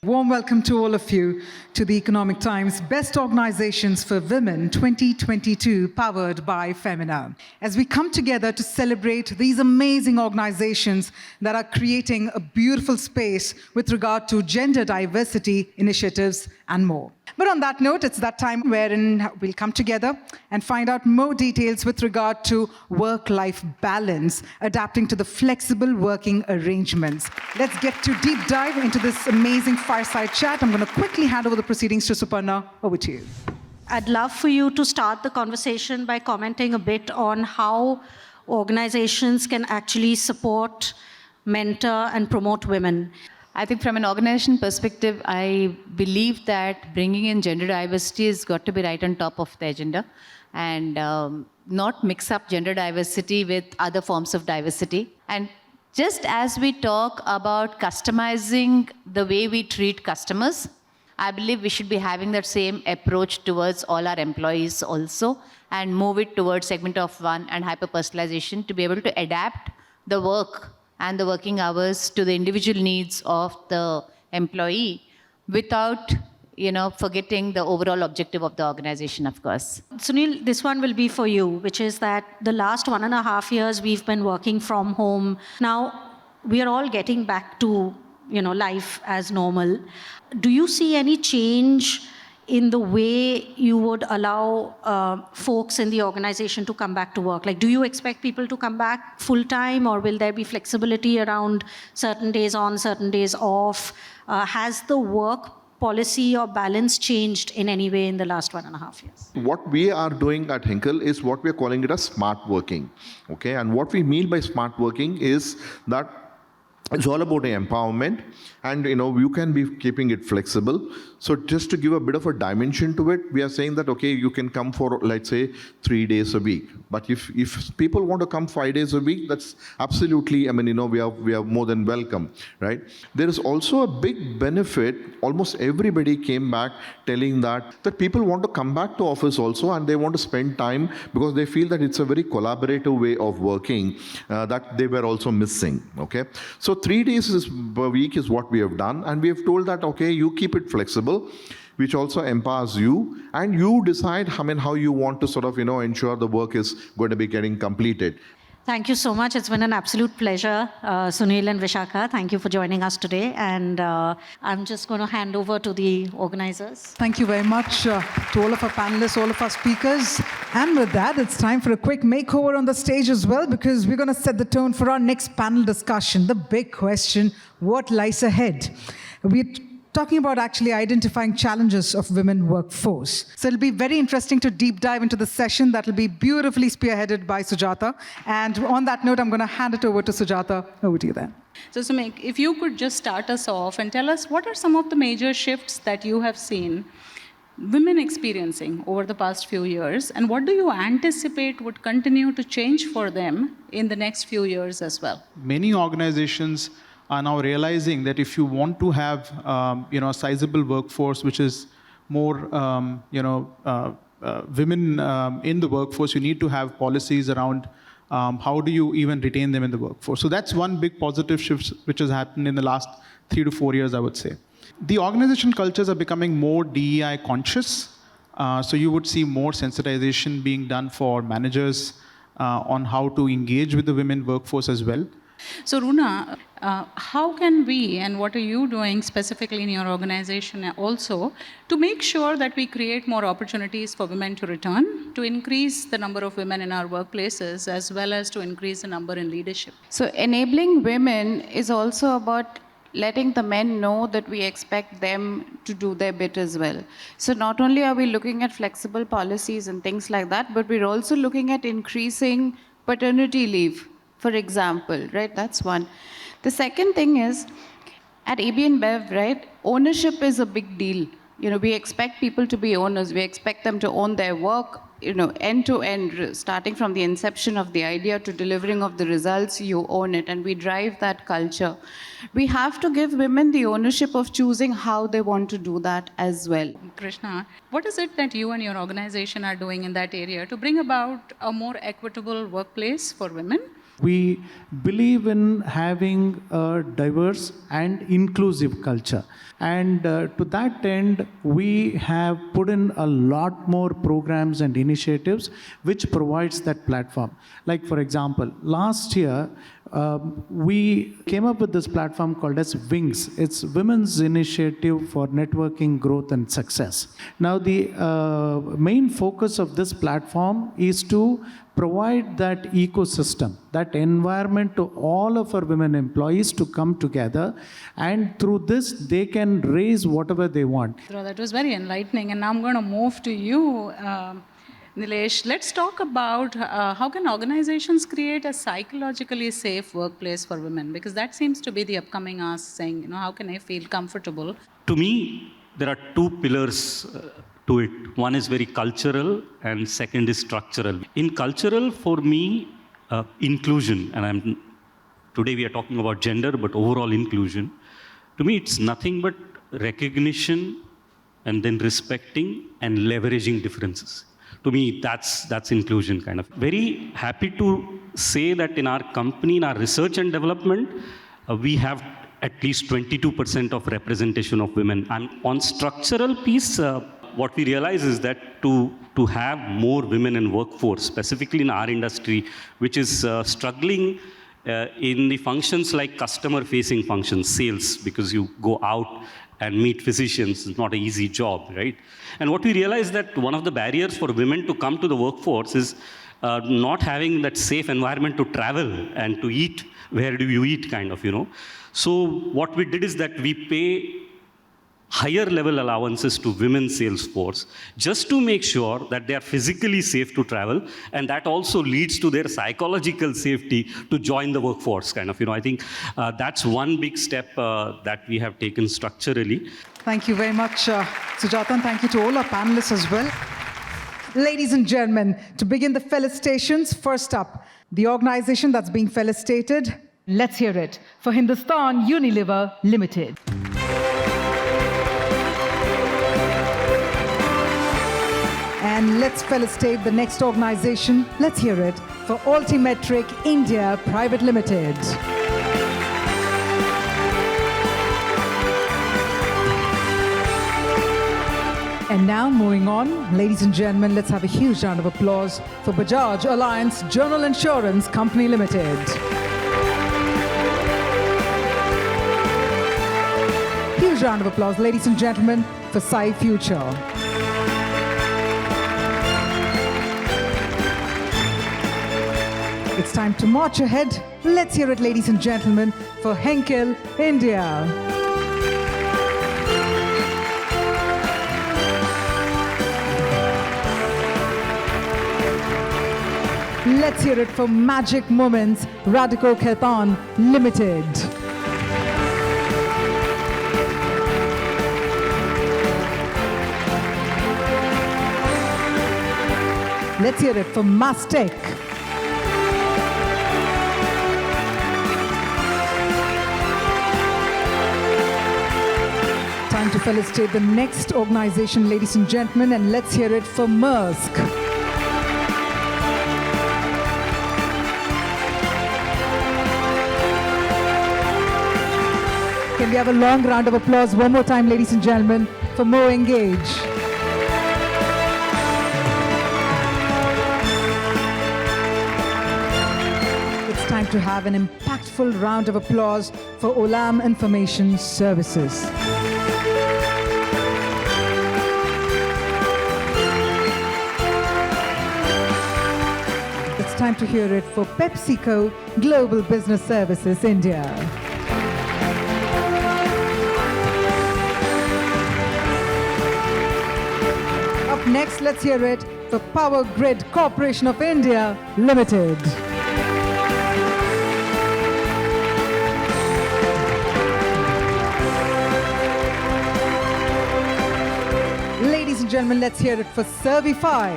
Warm welcome to all of you to the Economic Times Best Organizations for Women 2022, powered by Femina. As we come together to celebrate these amazing organizations that are creating a beautiful space with regard to gender diversity initiatives and more. But on that note, it's that time wherein we'll come together and find out more details with regard to work-life balance, adapting to the flexible working arrangements. Let's get to deep dive into this amazing fireside chat. I'm going to quickly hand over the proceedings to Suparna. Over to you. I'd love for you to start the conversation by commenting a bit on how organizations can actually support, mentor, and promote women. I think from an organization perspective, I believe that bringing in gender diversity has got to be right on top of the agenda and not mix up gender diversity with other forms of diversity. And just as we talk about customizing the way we treat customers, I believe we should be having that same approach towards all our employees also and move it towards segment of one and hyper-personalization to be able to adapt the work and the working hours to the individual needs of the employee without, forgetting the overall objective of the organization, of course. Sunil, this one will be for you, which is that the last 1.5 years we've been working from home. Now, we are all getting back to, life as normal. Do you see any change in the way you would allow folks in the organization to come back to work? Like, do you expect people to come back full-time, or will there be flexibility around certain days on, certain days off? Has the work policy or balance changed in any way in the last 1.5 years? What we are doing at Henkel is what we are calling it as smart working. Okay, and what we mean by smart working is that it's all about empowerment, and you can be keeping it flexible. So just to give a bit of a dimension to it, we are saying that okay, you can come for, let's say, 3 days a week. But if people want to come 5 days a week, that's absolutely, we are more than welcome, right? There is also a big benefit. Almost everybody came back telling that people want to come back to office also, and they want to spend time because they feel that it's a very collaborative way of working that they were also missing. Okay, so 3 days per week is what we have done, and we have told that okay, you keep it flexible, which also empowers you, and you decide how you want to sort of ensure the work is going to be getting completed. Thank you so much. It's been an absolute pleasure, Sunil and Vishakha. Thank you for joining us today. And I'm just going to hand over to the organizers. Thank you very much to all of our panelists, all of our speakers. And with that, it's time for a quick makeover on the stage as well, because we're going to set the tone for our next panel discussion. The big question, what lies ahead? We're talking about actually identifying challenges of women workforce. So it'll be very interesting to deep dive into the session that will be beautifully spearheaded by Sujata. And on that note, I'm going to hand it over to Sujata. Over to you then. So Sumik, if you could just start us off and tell us what are some of the major shifts that you have seen women experiencing over the past few years, and what do you anticipate would continue to change for them in the next few years as well? Many organizations are now realizing that if you want to have a sizable workforce which is more women in the workforce, you need to have policies around how do you even retain them in the workforce. So that's one big positive shift which has happened in the last 3 to 4 years, I would say. The organization cultures are becoming more DEI conscious. So you would see more sensitization being done for managers on how to engage with the women workforce as well. So Runa, how can we, and what are you doing specifically in your organization also, to make sure that we create more opportunities for women to return, to increase the number of women in our workplaces, as well as to increase the number in leadership? So enabling women is also about letting the men know that we expect them to do their bit as well. So not only are we looking at flexible policies and things like that, but we're also looking at increasing paternity leave, for example, right? That's one. The second thing is, at AB InBev, right, ownership is a big deal. We expect people to be owners. We expect them to own their work, end to end, starting from the inception of the idea to delivering of the results, you own it, and we drive that culture. We have to give women the ownership of choosing how they want to do that as well. Krishna, what is it that you and your organization are doing in that area to bring about a more equitable workplace for women? We believe in having a diverse and inclusive culture. And to that end, we have put in a lot more programs and initiatives which provides that platform. Like, for example, last year, we came up with this platform called as WINGS. It's Women's Initiative for Networking, Growth and Success. Now, the main focus of this platform is to provide that ecosystem, that environment to all of our women employees to come together, and through this they can raise whatever they want. So that was very enlightening, and now I'm going to move to you, Nilesh. Let's talk about how can organizations create a psychologically safe workplace for women, because that seems to be the upcoming ask, saying, how can I feel comfortable? To me, there are two pillars to it. One is very cultural and second is structural. In cultural, for me, inclusion, and today we are talking about gender, but overall inclusion. To me, it's nothing but recognition and then respecting and leveraging differences. To me, that's inclusion kind of. Very happy to say that in our company, in our research and development, we have at least 22% of representation of women. And on structural piece, what we realize is that to have more women in workforce, specifically in our industry, which is struggling in the functions like customer-facing functions, sales, because you go out and meet physicians. It's not an easy job, right? And what we realize that one of the barriers for women to come to the workforce is not having that safe environment to travel and to eat. Where do you eat, kind of, So what we did is that we pay higher level allowances to women's sales force just to make sure that they are physically safe to travel, and that also leads to their psychological safety to join the workforce, kind of. I think that's one big step that we have taken structurally. Thank you very much, Sujata, and thank you to all our panelists as well. Ladies and gentlemen, to begin the felicitations, first up, the organization that's being felicitated. Let's hear it for Hindustan Unilever Limited. And let's felicitate the next organization. Let's hear it for Altimetric India Private Limited. And now, moving on, ladies and gentlemen, let's have a huge round of applause for Bajaj Alliance General Insurance Company Limited. Huge round of applause, ladies and gentlemen, for Sai Future. It's time to march ahead. Let's hear it, ladies and gentlemen, for Henkel India. Let's hear it for Magic Moments Radico Khaitan Limited. Let's hear it for Mastec. Time to felicitate the next organization, ladies and gentlemen, and let's hear it for Maersk. Can we have a long round of applause one more time, ladies and gentlemen, for Mo Engage. It's time to have an impactful round of applause for Olam Information Services. It's time to hear it for PepsiCo Global Business Services India. Up next, let's hear it for Power Grid Corporation of India Limited. Ladies and gentlemen, let's hear it for Servify.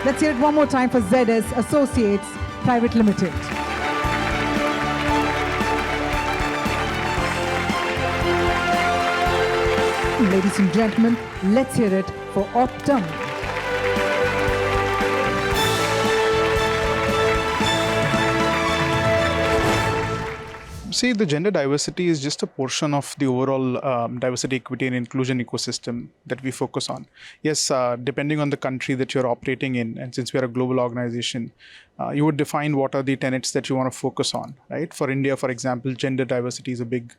Let's hear it one more time for ZS Associates Private Limited. ladies and gentlemen, let's hear it for Optum. See, the gender diversity is just a portion of the overall diversity, equity, and inclusion ecosystem that we focus on. Yes, depending on the country that you're operating in, and since we are a global organization, you would define what are the tenets that you want to focus on, right? For India, for example, gender diversity is a big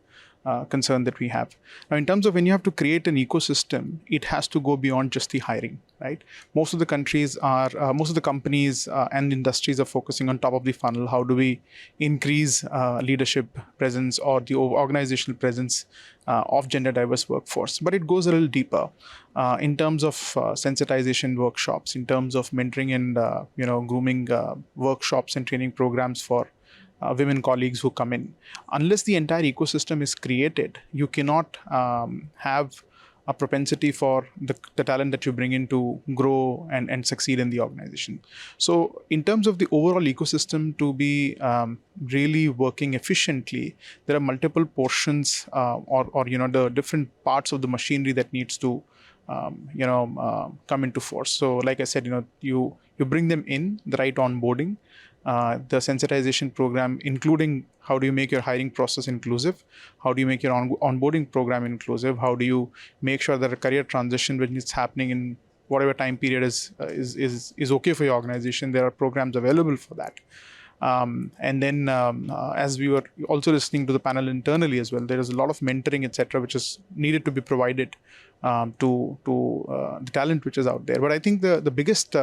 concern that we have. Now, in terms of when you have to create an ecosystem, it has to go beyond just the hiring, right? Most of the countries are, most of the companies and industries are focusing on top of the funnel. How do we increase leadership presence or the organizational presence of gender diverse workforce? But it goes a little deeper in terms of sensitization workshops, in terms of mentoring and grooming workshops and training programs for women colleagues who come in. Unless the entire ecosystem is created, you cannot have a propensity for the talent that you bring in to grow and succeed in the organization. So in terms of the overall ecosystem to be really working efficiently, there are multiple portions or the different parts of the machinery that needs to come into force. So like I said, you bring them in, the right onboarding, the sensitization program, including how do you make your hiring process inclusive? How do you make your onboarding program inclusive? How do you make sure that a career transition, when it's happening in whatever time period is okay for your organization? There are programs available for that. And then as we were also listening to the panel internally as well, there is a lot of mentoring, etc., which is needed to be provided to the talent which is out there. But I think the biggest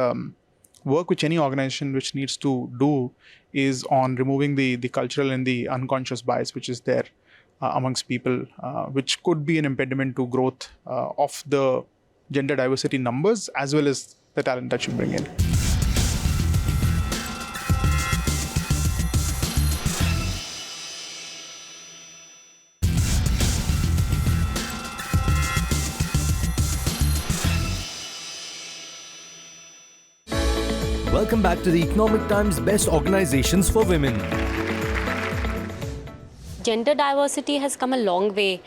work which any organization which needs to do is on removing the cultural and the unconscious bias which is there amongst people, which could be an impediment to growth of the gender diversity numbers as well as the talent that you bring in. Welcome back to the Economic Times Best Organizations for Women. Gender diversity has come a long way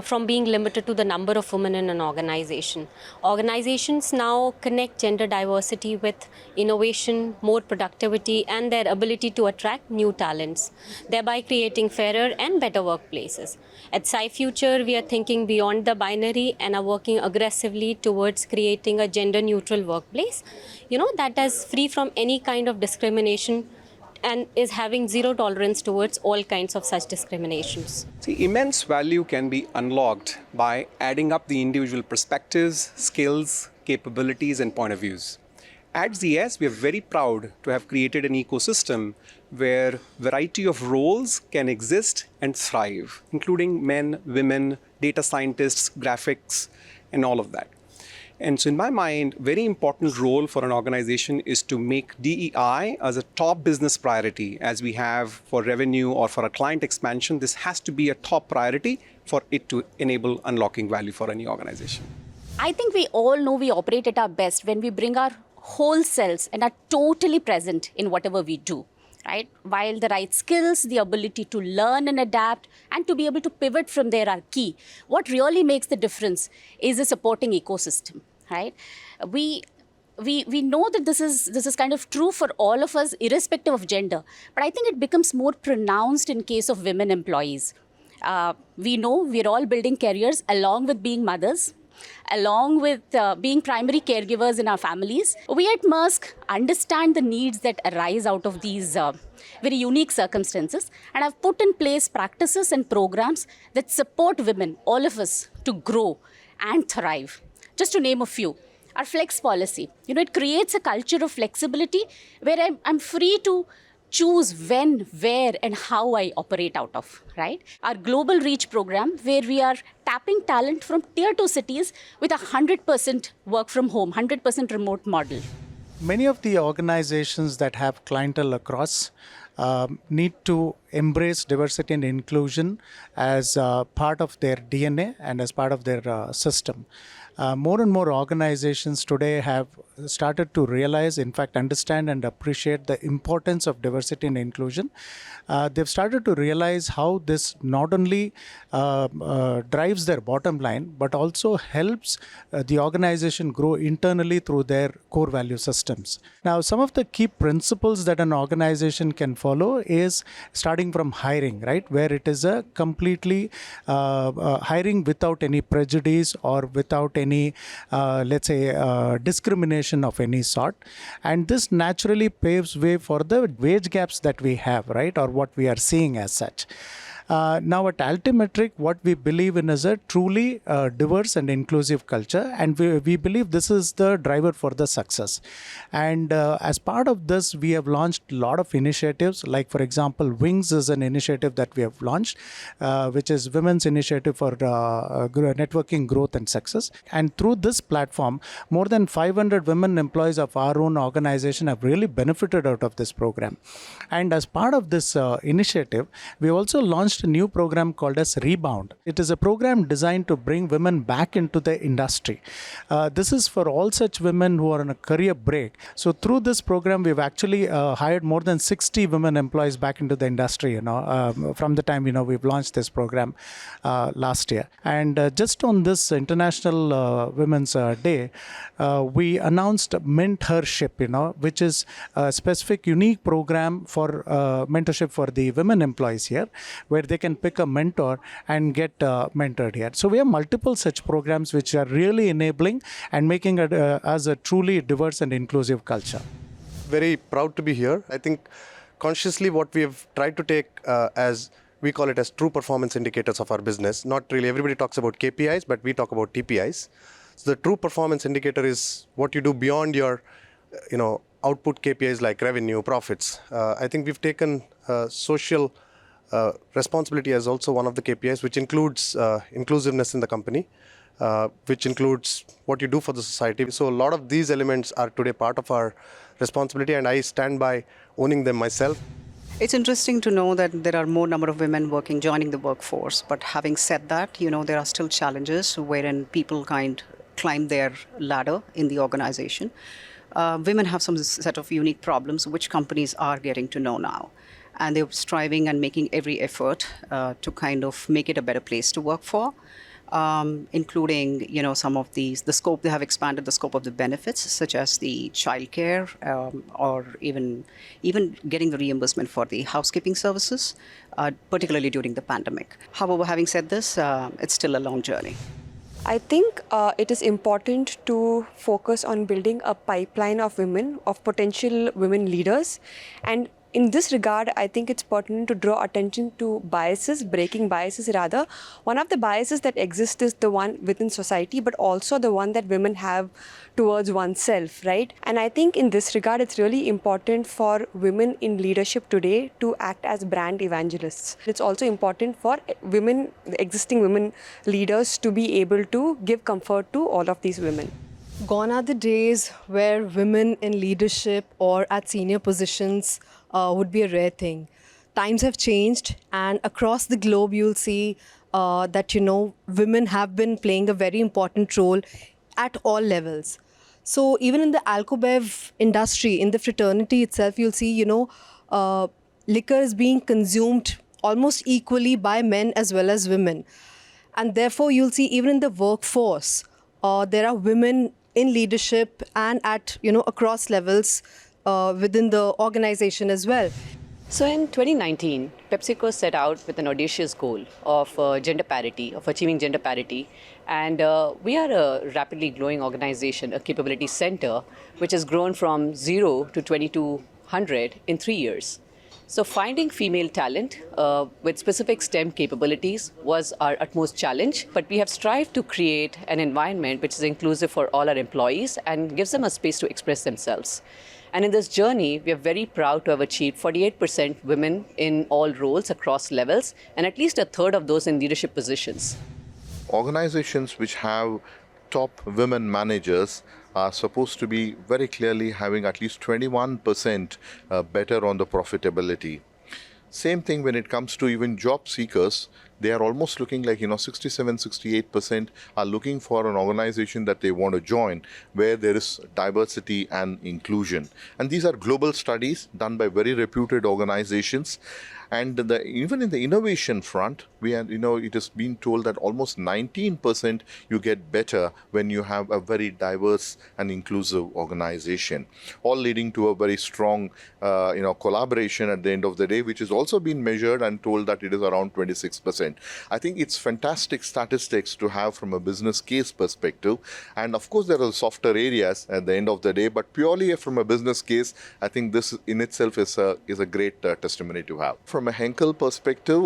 from being limited to the number of women in an organization. Organizations now connect gender diversity with innovation, more productivity, and their ability to attract new talents, thereby creating fairer and better workplaces. At SciFuture, we are thinking beyond the binary and are working aggressively towards creating a gender-neutral workplace, that is free from any kind of discrimination and is having zero tolerance towards all kinds of such discriminations. See, immense value can be unlocked by adding up the individual perspectives, skills, capabilities, and point of views. At ZS, we are very proud to have created an ecosystem where variety of roles can exist and thrive, including men, women, data scientists, graphics, and all of that. And so in my mind, very important role for an organization is to make DEI as a top business priority. As we have for revenue or for a client expansion, this has to be a top priority for it to enable unlocking value for any organization. I think we all know we operate at our best when we bring our whole selves and are totally present in whatever we do. Right? While the right skills, the ability to learn and adapt, and to be able to pivot from there are key. What really makes the difference is a supporting ecosystem. Right? We know that this is kind of true for all of us, irrespective of gender. But I think it becomes more pronounced in case of women employees. We know we're all building careers along with being mothers, along with being primary caregivers in our families. We at Maersk understand the needs that arise out of these very unique circumstances and have put in place practices and programs that support women, all of us, to grow and thrive. Just to name a few, our flex policy, it creates a culture of flexibility where I'm free to choose when, where, and how I operate out of, right? Our global reach program, where we are tapping talent from tier 2 cities with 100% work from home, 100% remote model. Many of the organizations that have clientele across need to embrace diversity and inclusion as part of their DNA and as part of their system. more and more organizations today have started to realize, in fact, understand and appreciate the importance of diversity and inclusion. They've started to realize how this not only drives their bottom line, but also helps the organization grow internally through their core value systems. Now, some of the key principles that an organization can follow is starting from hiring, right, where it is a completely hiring without any prejudice or without any, let's say, discrimination of any sort. And this naturally paves way for the wage gaps that we have, right, or what we are seeing as such. Now at Altimetric, what we believe in is a truly diverse and inclusive culture, and we believe this is the driver for the success. And as part of this, we have launched a lot of initiatives, like for example, Wings is an initiative that we have launched, which is Women's Initiative for Networking, Growth and Success. And through this platform, more than 500 women employees of our own organization have really benefited out of this program. And as part of this initiative, we also launched a new program called as Rebound. It is a program designed to bring women back into the industry. This is for all such women who are on a career break. So through this program, we've actually hired more than 60 women employees back into the industry, from the time, we've launched this program last year. And just on this International Women's Day, we announced Mentorship, which is a specific, unique program for mentorship for the women employees here, where they can pick a mentor and get mentored here. So we have multiple such programs which are really enabling and making it as a truly diverse and inclusive culture. Very proud to be here. I think consciously what we have tried to take as, we call it as true performance indicators of our business. Not really everybody talks about KPIs, but we talk about TPIs. So the true performance indicator is what you do beyond your, output KPIs like revenue, profits. I think we've taken social responsibility as also one of the KPIs, which includes inclusiveness in the company, which includes what you do for the society. So a lot of these elements are today part of our responsibility, and I stand by owning them myself. It's interesting to know that there are more number of women joining the workforce. But having said that, there are still challenges wherein people climb their ladder in the organization. Women have some set of unique problems which companies are getting to know now. And they're striving and making every effort to make it a better place to work for, including, some of the scope. They have expanded the scope of the benefits, such as the childcare, or even getting the reimbursement for the housekeeping services, particularly during the pandemic. However, having said this, it's still a long journey. I think it is important to focus on building a pipeline of women, of potential women leaders. And in this regard, I think it's pertinent to draw attention to biases, breaking biases rather. One of the biases that exists is the one within society, but also the one that women have towards oneself, right? And I think in this regard, it's really important for women in leadership today to act as brand evangelists. It's also important for women, existing women leaders, to be able to give comfort to all of these women. Gone are the days where women in leadership or at senior positions would be a rare thing. Times have changed, and across the globe you'll see that women have been playing a very important role at all levels. So even in the Alcobev industry, in the fraternity itself, you'll see liquor is being consumed almost equally by men as well as women. And therefore you'll see even in the workforce there are women in leadership and at across levels within the organization as well. So in 2019, PepsiCo set out with an audacious goal of gender parity, of achieving gender parity. And we are a rapidly growing organization, a capability center, which has grown from 0 to 2,200 in 3 years. So finding female talent with specific STEM capabilities was our utmost challenge, but we have strived to create an environment which is inclusive for all our employees and gives them a space to express themselves. And in this journey, we are very proud to have achieved 48% women in all roles across levels, and at least a third of those in leadership positions. Organizations which have top women managers are supposed to be very clearly having at least 21% better on the profitability. Same thing when it comes to even job seekers. They are almost looking like, 67, 68% are looking for an organization that they want to join where there is diversity and inclusion. And these are global studies done by very reputed organizations. And even in the innovation front, it has been told that almost 19% you get better when you have a very diverse and inclusive organization, all leading to a very strong, collaboration at the end of the day, which has also been measured and told that it is around 26%. I think it's fantastic statistics to have from a business case perspective. And of course, there are softer areas at the end of the day, but purely from a business case, I think this in itself is a great testimony to have. From a Henkel perspective,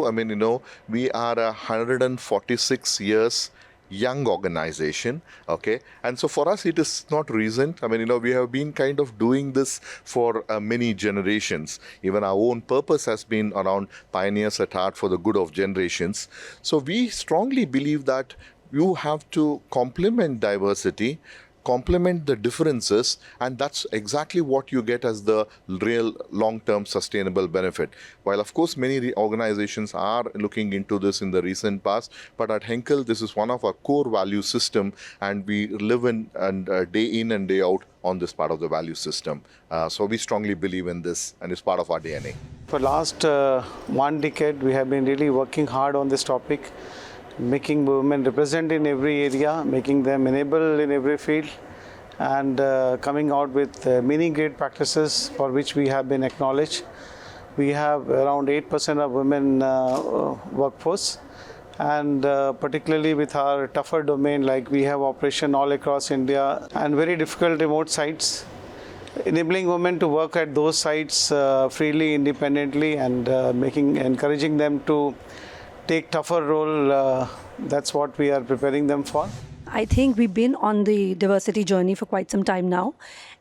we are a 146 years young organization, okay, and so for us it is not recent. We have been kind of doing this for many generations. Even our own purpose has been around pioneers at heart for the good of generations. So we strongly believe that you have to complement diversity, complement the differences, and that's exactly what you get as the real long-term sustainable benefit. While of course many organizations are looking into this in the recent past, but at Henkel this is one of our core value system, and we live in and day out on this part of the value system. So we strongly believe in this, and it's part of our DNA. For last 1 decade, we have been really working hard on this topic, making women represent in every area, making them enable in every field, and coming out with many great practices for which we have been acknowledged. We have around 8% of women workforce, and particularly with our tougher domain, like we have operation all across India and very difficult remote sites, enabling women to work at those sites freely, independently, and encouraging them to take tougher role. That's what we are preparing them for. I think we've been on the diversity journey for quite some time now.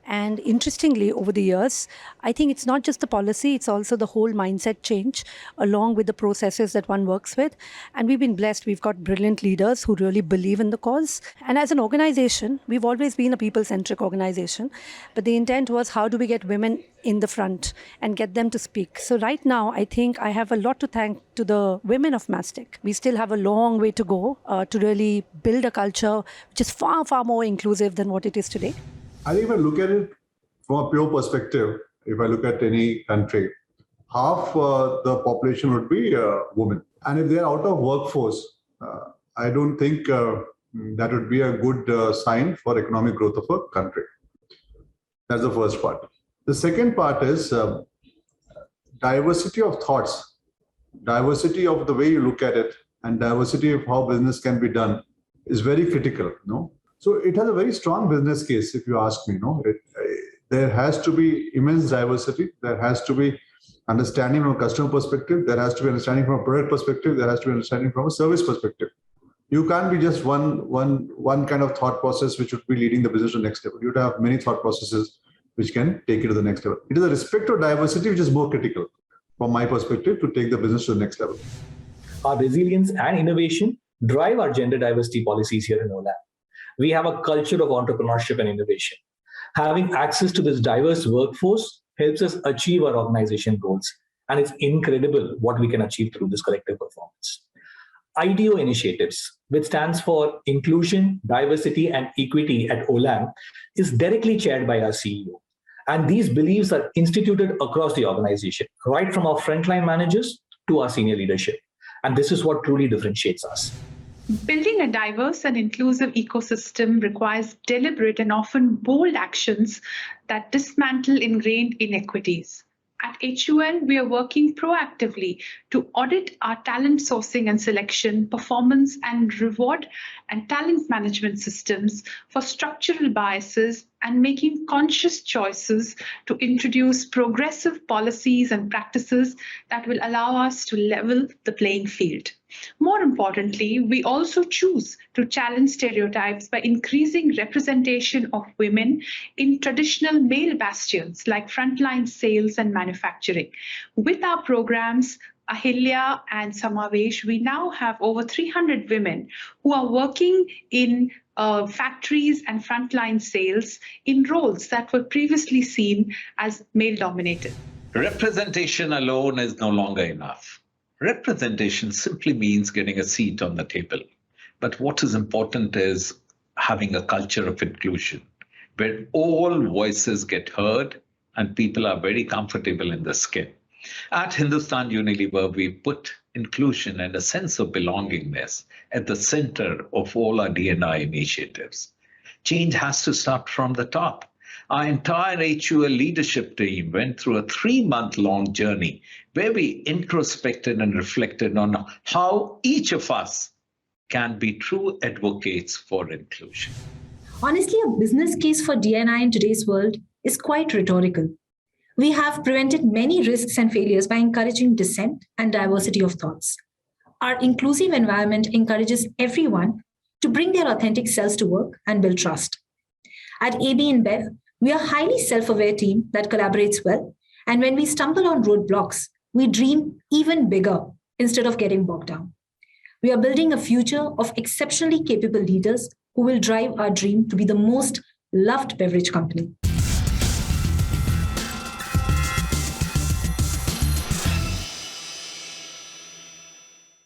And interestingly, over the years, I think it's not just the policy, it's also the whole mindset change along with the processes that one works with. And we've been blessed. We've got brilliant leaders who really believe in the cause. And as an organization, we've always been a people-centric organization. But the intent was, how do we get women in the front and get them to speak? So right now, I think I have a lot to thank to the women of Mastic. We still have a long way to go to really build a culture which is far, far more inclusive than what it is today. I think if I look at it from a pure perspective, if I look at any country, half the population would be women. And if they're out of workforce, I don't think that would be a good sign for economic growth of a country. That's the first part. The second part is diversity of thoughts, diversity of the way you look at it, and diversity of how business can be done is very critical. So it has a very strong business case, if you ask me. There has to be immense diversity. There has to be understanding from a customer perspective. There has to be understanding from a product perspective. There has to be understanding from a service perspective. You can't be just one kind of thought process which would be leading the business to the next level. You would have many thought processes which can take it to the next level. It is the respect of diversity which is more critical, from my perspective, to take the business to the next level. Our resilience and innovation drive our gender diversity policies here in Olam. We have a culture of entrepreneurship and innovation. Having access to this diverse workforce helps us achieve our organization goals. And it's incredible what we can achieve through this collective performance. IDEO initiatives, which stands for Inclusion, Diversity and Equity at Olam, is directly chaired by our CEO. And these beliefs are instituted across the organization, right from our frontline managers to our senior leadership. And this is what truly differentiates us. Building a diverse and inclusive ecosystem requires deliberate and often bold actions that dismantle ingrained inequities. At HUL, we are working proactively to audit our talent sourcing and selection, performance and reward and talent management systems for structural biases, and making conscious choices to introduce progressive policies and practices that will allow us to level the playing field. More importantly, we also choose to challenge stereotypes by increasing representation of women in traditional male bastions like frontline sales and manufacturing. With our programs, Ahilya and Samavesh, we now have over 300 women who are working in factories and frontline sales in roles that were previously seen as male-dominated. Representation alone is no longer enough. Representation simply means getting a seat on the table. But what is important is having a culture of inclusion, where all voices get heard and people are very comfortable in their skin. At Hindustan Unilever, we put inclusion and a sense of belongingness at the center of all our D&I initiatives. Change has to start from the top. Our entire HUL leadership team went through a 3-month-long journey where we introspected and reflected on how each of us can be true advocates for inclusion. Honestly, a business case for D&I in today's world is quite rhetorical. We have prevented many risks and failures by encouraging dissent and diversity of thoughts. Our inclusive environment encourages everyone to bring their authentic selves to work and build trust. At AB InBev, we are a highly self-aware team that collaborates well, and when we stumble on roadblocks, we dream even bigger instead of getting bogged down. We are building a future of exceptionally capable leaders who will drive our dream to be the most loved beverage company.